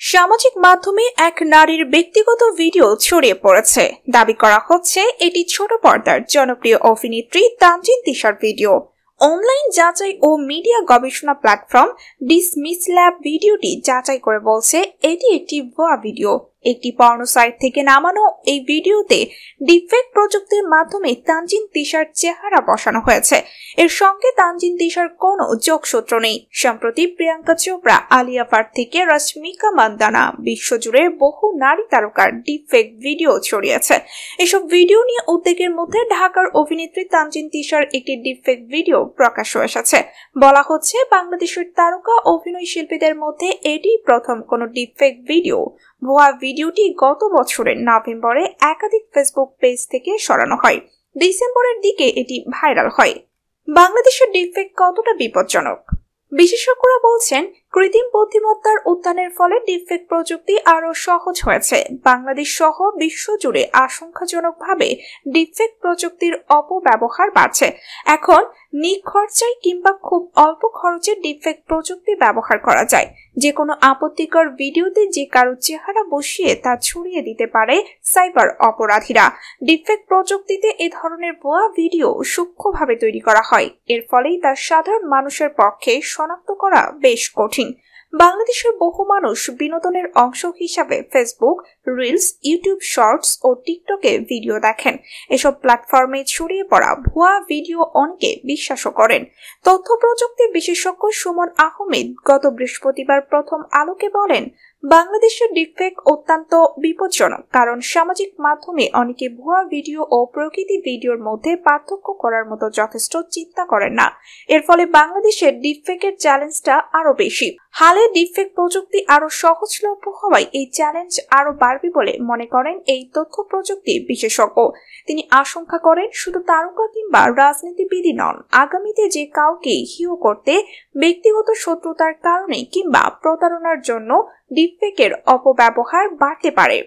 সামাজিক মাধ্যমে এক নারীর ব্যক্তিগত ভিডিও ছড়িয়ে পড়েছে। দাবি করা হচ্ছে এটি ছোট পর্দার জনপ্রিয় অভিনেত্রী তানজিন তিশার ভিডিও। অনলাইন যাচাই ও মিডিয়া গবেষণা প্ল্যাটফর্ম ডিসমিস ল্যাব ভিডিওটি যাচাই করে বলছে এটি একটি ভুয়া ভিডিও। একটি পর্নো সাইট থেকে নামানো এই ভিডিওতে ডিপফেক প্রযুক্তির মাধ্যমে তানজিন তিশার চেহারা বসানো হয়েছে। এর সঙ্গে তানজিন তিশার কোনো যোগসূত্র নেই। সম্প্রতি প্রিয়াঙ্কা চোপড়া, আলিয়া ভাট থেকে রশ্মিকা মান্দানা বিশ্বজুড়ে বহু নারী তারকার ডিপফেক ভিডিও ছড়িয়েছে। এসব ভিডিও নিয়ে উদ্বেগের মধ্যে ঢাকার অভিনেত্রী তানজিন তিশার একটি ডিপফেক ভিডিও প্রকাশ হয়েছে। বলা হচ্ছে বাংলাদেশের তারকা অভিনয় শিল্পীদের মধ্যে এটি প্রথম কোনো ডিপফেক ভিডিও। ভুয়া ভিডিওটি গত বছরের নভেম্বরে একাধিক ফেসবুক পেজ থেকে সরানো হয়। ডিসেম্বরের দিকে এটি ভাইরাল হয়। বাংলাদেশের ডিপফেক কতটা বিপজ্জনক? বিশেষজ্ঞরা বলছেন কৃত্রিম বুদ্ধিমত্তার উত্থানের ফলে ডিপফেক প্রযুক্তি আরও সহজ হয়েছে। বাংলাদেশ সহ বিশ্বজুড়ে আশঙ্কাজনকভাবে ডিপফেক প্রযুক্তির অপব্যবহার বাড়ছে। এখন নিখরচায় কিংবা খুব অল্প খরচে ডিপফেক প্রযুক্তি ব্যবহার করা যায়। যে কোনো আপত্তিকর ভিডিওতে যে কারো চেহারা বসিয়ে তা ছড়িয়ে দিতে পারে সাইবার অপরাধীরা। ডিপফেক প্রযুক্তিতে এ ধরনের ভুয়া ভিডিও সূক্ষ্মভাবে তৈরি করা হয়। এর ফলেই তা সাধারণ মানুষের পক্ষে শনাক্ত করা বেশ কঠিন। বাংলাদেশের বহু মানুষ বিনোদনের অংশ হিসাবে ফেসবুক, রিলস, ইউটিউব শর্টস ও টিকটকে ভিডিও দেখেন। এসব প্ল্যাটফর্মে ছড়িয়ে পড়া ভুয়া ভিডিও অনেকে বিশ্বাসও করেন। তথ্য প্রযুক্তি বিশেষজ্ঞ সুমন আহমেদ গত বৃহস্পতিবার প্রথম আলোকে বলেন, বাংলাদেশের ডিপফেক অত্যন্ত বিপজ্জনক, কারণ সামাজিক মাধ্যমে অনেকে ভুয়া ভিডিও ও প্রকৃতি ভিডিওর মধ্যে পার্থক্য করার মতো যথেষ্ট চিন্তা করেন না। এর ফলে বাংলাদেশের ডিপফেকের চ্যালেঞ্জটা আরো বেশি। হালে ডিপফেক প্রযুক্তি আরো সহজলভ্য হওয়ায় এই চ্যালেঞ্জ আরো বাড়বে বলে মনে করেন এই তথ্য প্রযুক্তি বিশেষজ্ঞ। তিনি আশঙ্কা করেন শুধু তারকা কিংবা রাজনীতিবিদই নন, আগামীতে যে কাউকে হিও করতে ব্যক্তিগত শত্রুতার কারণে কিংবা প্রতারণার জন্য ডিপফেকের অপব্যবহার বাড়তে পারে।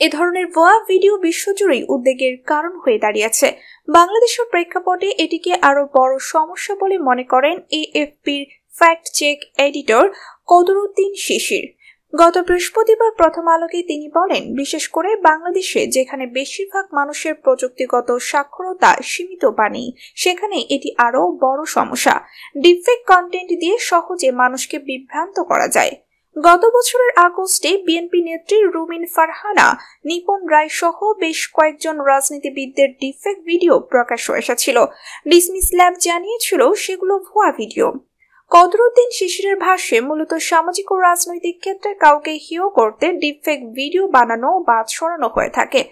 এ ধরনের ভুয়া ভিডিও বিশ্বজুড়েই উদ্বেগের কারণ হয়ে দাঁড়িয়েছে। বাংলাদেশের প্রেক্ষাপটে এটিকে আরো বড় সমস্যা বলে মনে করেন এএফপির ফ্যাক্ট চেক এডিটর কদরুদ্দিন শিশির। গত বৃহস্পতিবার প্রথম আলোকে তিনি বলেন, বিশেষ করে বাংলাদেশে যেখানে বেশিরভাগ মানুষের প্রযুক্তিগত সাক্ষরতা সীমিত বা নেই, সেখানে এটি আরো বড় সমস্যা। ডিপফেক কন্টেন্ট দিয়ে সহজে মানুষকে বিভ্রান্ত করা যায়। গত বছরের আগস্টে বিএনপি নেত্রী রুমিন ফারহানা, নিপন রায় সহ বেশ কয়েকজন রাজনীতিবিদদের ডিপফেক ভিডিও প্রকাশ হয়েছিল। ডিসমিস ল্যাব জানিয়েছিল সেগুলো ভুয়া ভিডিও। কদরুদ্দিন শিশিরের ভাষ্যে মূলত সামাজিক ও রাজনৈতিক ক্ষেত্রে কাউকে হিও করতে ডিপফেক ভিডিও বানানো বা ছড়ানো হয়ে থাকে।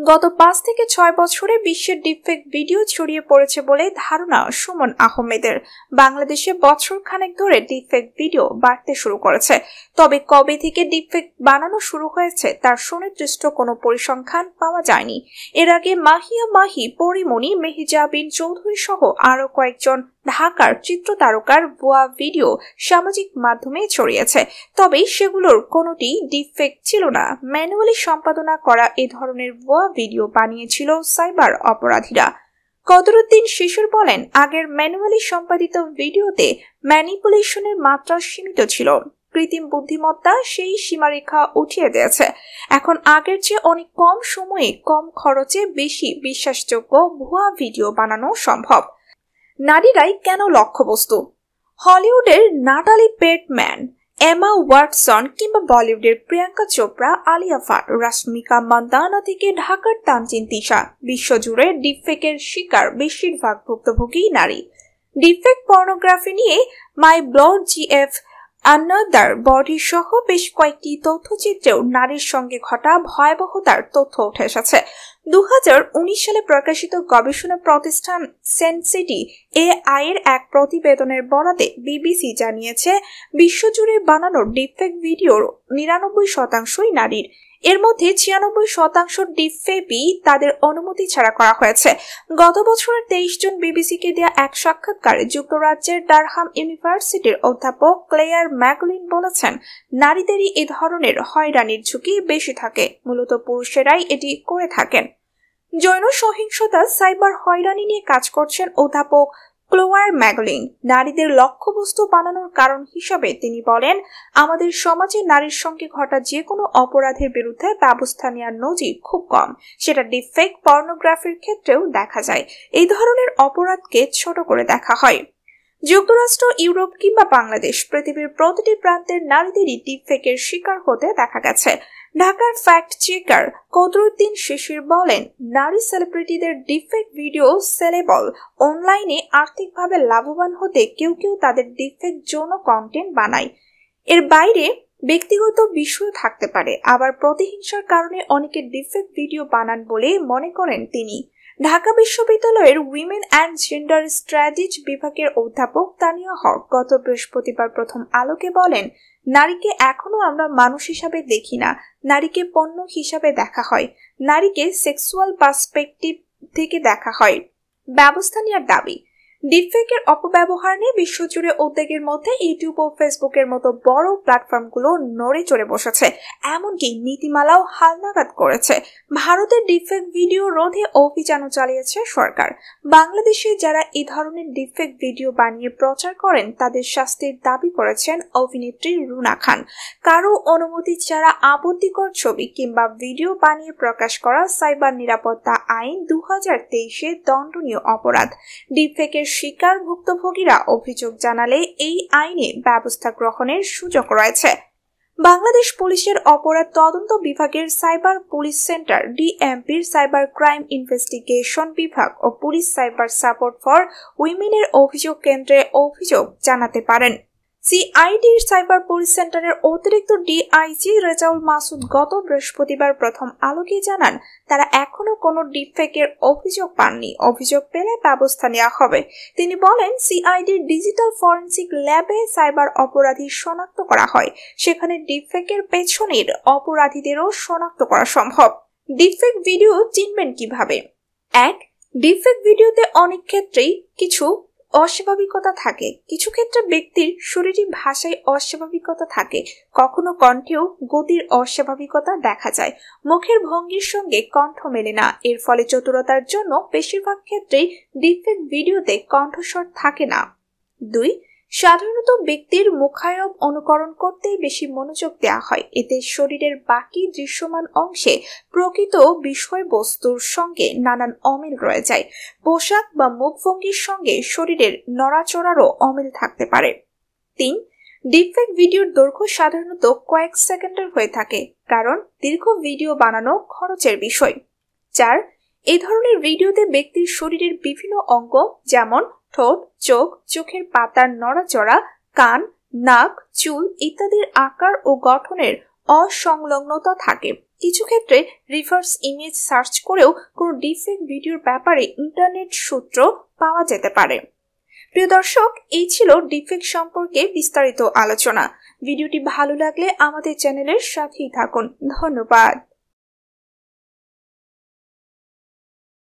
গত 5 থেকে 6 বছরে বিশ্বের ডিপফেক ভিডিও ছড়িয়ে পড়েছে বলে ধারণা সুমন আহমেদের। বাংলাদেশে বছর খানেক ধরে ডিপফেক ভিডিও বাড়তে শুরু করেছে। তবে কবে থেকে ডিপফেক বানানো শুরু হয়েছে তার সুনির্দিষ্ট কোনো পরিসংখ্যান পাওয়া যায়নি। এর আগে মাহিয়া মাহি, পরিমণি, মেহজাবিন চৌধুরী সহ আরো কয়েকজন ঢাকার চিত্র তারকার ভুয়া ভিডিও সামাজিক মাধ্যমে ছড়িয়েছে। তবে সেগুলোর কোনোটি ডিপফেক ছিল না। ম্যানুয়ালি সম্পাদনা করা এ ধরনের ভুয়া ভিডিও বানিয়েছিল সাইবার অপরাধীরা। কদরুদ্দিন শিশির বলেন, আগের ম্যানুয়ালি সম্পাদিত ভিডিওতে ম্যানিপুলেশনের মাত্রা সীমিত ছিল। কৃত্রিম বুদ্ধিমত্তা সেই সীমারেখা উঠিয়ে দিয়েছে। এখন আগের চেয়ে অনেক কম সময়ে কম খরচে বেশি বিশ্বাসযোগ্য ভুয়া ভিডিও বানানো সম্ভব। নারীরাই কেন লক্ষ্যবস্তু? হলিউডের নাটালি পেটম্যান, এমা ওয়াটসন কিংবা বলিউডের প্রিয়াঙ্কা চোপড়া, আলিয়া ভাট, রশ্মিকা মান্দানা থেকে ঢাকার তানজিন তিশা, বিশ্বজুড়ে ডিপফেকের শিকার বেশিরভাগ ভুক্তভোগী নারী। ডিপফেক পর্নোগ্রাফি নিয়ে মাই ব্লড জিএফ আনাদার বডি সহ বেশ কয়েকটি তথ্যচিত্রেও নারীর সঙ্গে ঘটা ভয়াবহতার তথ্য উঠে এসেছে। 2019 সালে প্রকাশিত গবেষণা প্রতিষ্ঠান সেনসিটি এআই এর এক প্রতিবেদনের বরাতে বিবিসি জানিয়েছে, বিশ্বজুড়ে বানানো ডিপফেক ভিডিওর 99% নারীর। এর মধ্যে 96% ডিপফেকই তাদের অনুমতি ছাড়া করা হয়েছে। গত বছরের 23 জুন বিবিসিকে দেয়া এক সাক্ষাৎকারে যুক্তরাজ্যের ডারহাম ইউনিভার্সিটির অধ্যাপক ক্লেয়ার ম্যাগলিন বলেছেন, নারীদেরই এ ধরনের হয়রানির ঝুঁকি বেশি থাকে। মূলত পুরুষেরাই এটি করে থাকেন। যৌন সহিংসতা, সাইবার হয়রানি নিয়ে কাজ করছেন অধ্যাপক ক্লোয়ার ম্যাগলিন নারীদের লক্ষ্যবস্তু বানানোর কারণ হিসাবে তিনি বলেন, আমাদের সমাজে নারীর সঙ্গে ঘটা যে কোনো অপরাধের বিরুদ্ধে ব্যবস্থা নেওয়ার নজির খুব কম। সেটা ডিপফেক পর্নোগ্রাফির ক্ষেত্রেও দেখা যায়। এই ধরনের অপরাধকে ছোট করে দেখা হয়। যুক্তরাষ্ট্র, ইউরোপ কিংবা বাংলাদেশ, পৃথিবীর প্রতিটি প্রান্তের নারীদেরই ডিপফেকের শিকার হতে দেখা গেছে। ঢাকার ফ্যাক্ট চেকার কদরুদ্দিন শিশির বলেন, নারী সেলিব্রিটিদের ডিপফেক ভিডিও সেলেবল অনলাইনে আর্থিকভাবে লাভবান হতে কেউ কেউ তাদের ডিপফেক যৌন কন্টেন্ট বানায়। এর বাইরে ব্যক্তিগত বিষয় থাকতে পারে, আবার প্রতিহিংসার কারণে অনেকে ডিপফেক ভিডিও বানান বলে মনে করেন তিনি। ঢাকা বিশ্ববিদ্যালয়ের উইমেন অ্যান্ড জেন্ডার স্ট্র্যাটেজি বিভাগের অধ্যাপক তানিয়া হক গত বৃহস্পতিবার প্রথম আলোকে বলেন, নারীকে এখনো আমরা মানুষ হিসাবে দেখি না, নারীকে পণ্য হিসাবে দেখা হয়, নারীকে সেক্সুয়াল পার্সপেক্টিভ থেকে দেখা হয়। ব্যবস্থা নেওয়ার দাবি। ডিপফেকের অপব্যবহার নিয়ে বিশ্বজুড়ে উদ্বেগের মধ্যে ইউটিউব ও ফেসবুকের মতো বড় প্ল্যাটফর্মগুলো নড়ে চড়ে বসেছে, এমনকি নীতিমালাও হালনাগাদ করেছে। ভারতের ডিপফেক ভিডিও রোধে অভিযানও চালিয়েছে সরকার। বাংলাদেশে যারা এই ধরনের ডিপফেক ভিডিও বানিয়ে প্রচার করেন তাদের শাস্তির দাবি করেছেন অভিনেত্রী রুনা খান। কারো অনুমতি ছাড়া আপত্তিকর ছবি কিংবা ভিডিও বানিয়ে প্রকাশ করা সাইবার নিরাপত্তা আইন 2023-এ দণ্ডনীয় অপরাধ। ডিপফেকের শিকার ভুক্তভোগীরা অভিযোগ জানালে এই আইনে ব্যবস্থা গ্রহণের সুযোগ রয়েছে। বাংলাদেশ পুলিশের অপরাধ তদন্ত বিভাগের সাইবার পুলিশ সেন্টার ডিএমপির সাইবার ক্রাইম ইনভেস্টিগেশন বিভাগ ও পুলিশ সাইবার সাপোর্ট ফর উইমেনের অভিযোগ কেন্দ্রে অভিযোগ জানাতে পারেন। সিআইডির সাইবার পুলিশ সেন্টারের অতিরিক্ত ডিআইজি রেজাউল মাসুদ গত বৃহস্পতিবার প্রথম আলোকে জানান, তারা এখনো কোনো ডিপফেকের অভিযোগ পাননি, অভিযোগ পেলে ব্যবস্থা নেওয়া হবে। তিনি বলেন, সিআইডির ডিজিটাল ফরেনসিক ল্যাবে সাইবার অপরাধী শনাক্ত করা হয়, সেখানে ডিপফেকের পেছনের অপরাধীদেরও শনাক্ত করা সম্ভব। ডিপফেক ভিডিও চিনবেন কিভাবে? 1. ডিপফেক ভিডিওতে অনেক ক্ষেত্রেই কিছু অস্বাভাবিকতা থাকে, কিছু ক্ষেত্রে ব্যক্তির শরীরী ভাষায় অস্বাভাবিকতা থাকে, কখনো কণ্ঠেও গতির অস্বাভাবিকতা দেখা যায়, মুখের ভঙ্গির সঙ্গে কণ্ঠ মেলে না। এর ফলে চতুরতার জন্য বেশিরভাগ ক্ষেত্রেই ডিপফেক ভিডিওতে কণ্ঠস্বর থাকে না। 2. সাধারণত ব্যক্তির মুখায়ব অনুকরণ করতেই বেশি মনোযোগ দেওয়া হয়, এতে শরীরের বাকি দৃশ্যমান অংশে প্রকৃত বিষয়বস্তুর সঙ্গে নানান অমিল রয়ে যায়। পোশাক বা মুখভঙ্গির সঙ্গে শরীরের নড়াচড়ারও অমিল থাকতে পারে। 3. ডিপফেক ভিডিওর দৈর্ঘ্য সাধারণত কয়েক সেকেন্ডের হয়ে থাকে, কারণ দীর্ঘ ভিডিও বানানো খরচের বিষয়। 4. এই ধরনের ভিডিওতে ব্যক্তির শরীরের বিভিন্ন অঙ্গ যেমন ঠোঁট, চোখ, চোখের পাতার নড়াচড়া, কান, নাক, চুল ইত্যাদির আকার ও গঠনের অসংলগ্নতা থাকে। কিছু ক্ষেত্রে রিভার্স ইমেজ সার্চ করেও কোনো ডিপফেক ভিডিওর ব্যাপারে ইন্টারনেট সূত্র পাওয়া যেতে পারে। প্রিয় দর্শক, এই ছিল ডিপফেক সম্পর্কে বিস্তারিত আলোচনা। ভিডিওটি ভালো লাগলে আমাদের চ্যানেলের সাথেই থাকুন। ধন্যবাদ।